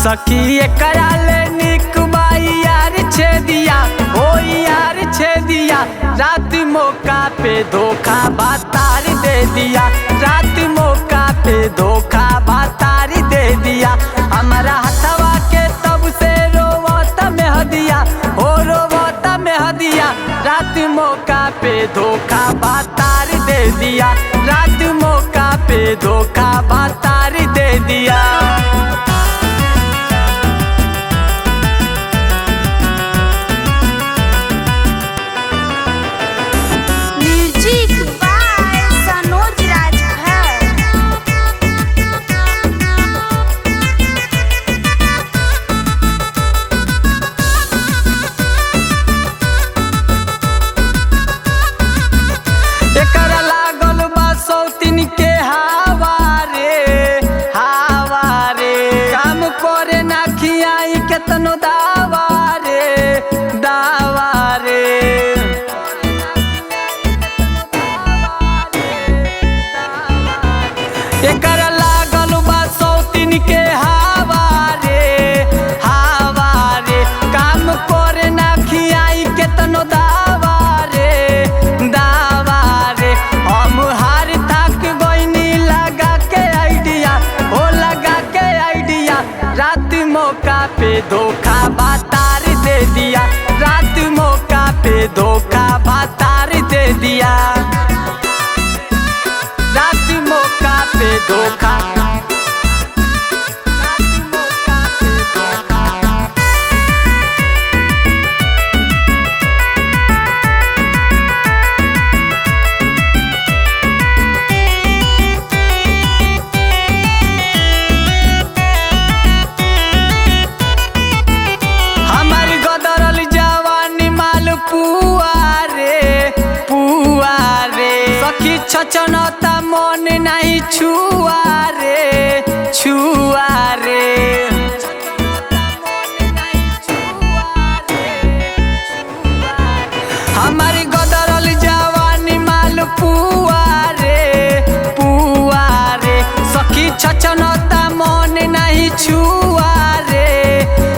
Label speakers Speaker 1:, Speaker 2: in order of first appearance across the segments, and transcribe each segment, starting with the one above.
Speaker 1: सखी एकरा ले निक बाई यार छे दिया, ओ यार छे दिया। रात मौका पे धोखा बातार दे दिया, रात मौका पे धोखा बातार दे दिया। हमारा हथवा के तब से रोवत में हदिया, ओ रोवत में हदिया। रात मौका पे धोखा बातार दे दिया, रात मौका पे धोखा बातार दे दिया। केतनो दावा रे दावा रे, एकर लागल बा सौतीन के हवा रे हवा रे। काम करे ना खियाई केतनो दावा रे दावा रे। हम हार थक गइनी लगा के आइडिया, ओ लगा के आइडिया। रात मौका पे धोखा बातार दे दिया, रात मौका पे धोखा बातार दे दिया। रात मौका पे धोखा, छचनता मन नहीं छुआ रे छुआ रे। हमारी गदरल जवानी माल पुआ रे पुआ रे। सखी छचनता मन नहीं छुआ रे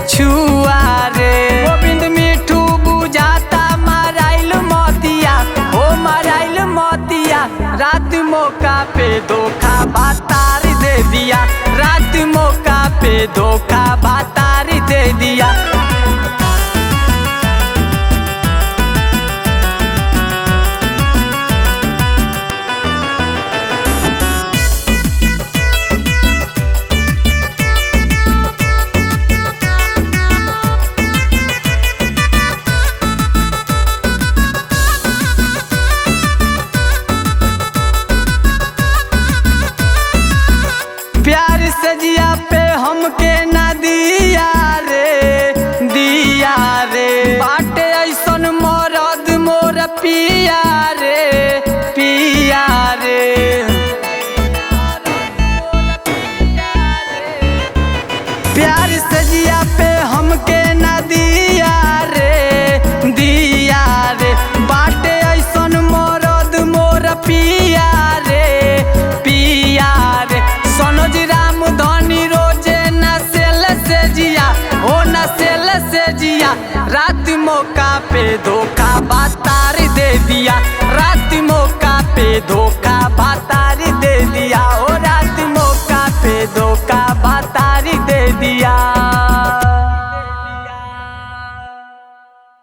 Speaker 1: छुआ रे। गोविंद मिठू बुझाता मराइल मोतिया, ओ मराइल मोतिया। रात मौका पे धोखा बातार दे दिया, रात मौका पे धोखा बातार दे दिया। प्यार से जिया पे हमके ना दिया रे दिया रे। बाटे ऐसन मरद मोर पिया रे पिया रे। प्यार से जिया पे हमके ना दिया रे दिया रे। बाटे ऐसन मरद मोर पिया रे पिया रे। सनोज राम धनी रोजे नसेल से जिया, ओ नसेल से जिया। रात मौका पे धोखा बातार दे दिया, रात मौका पे धोखा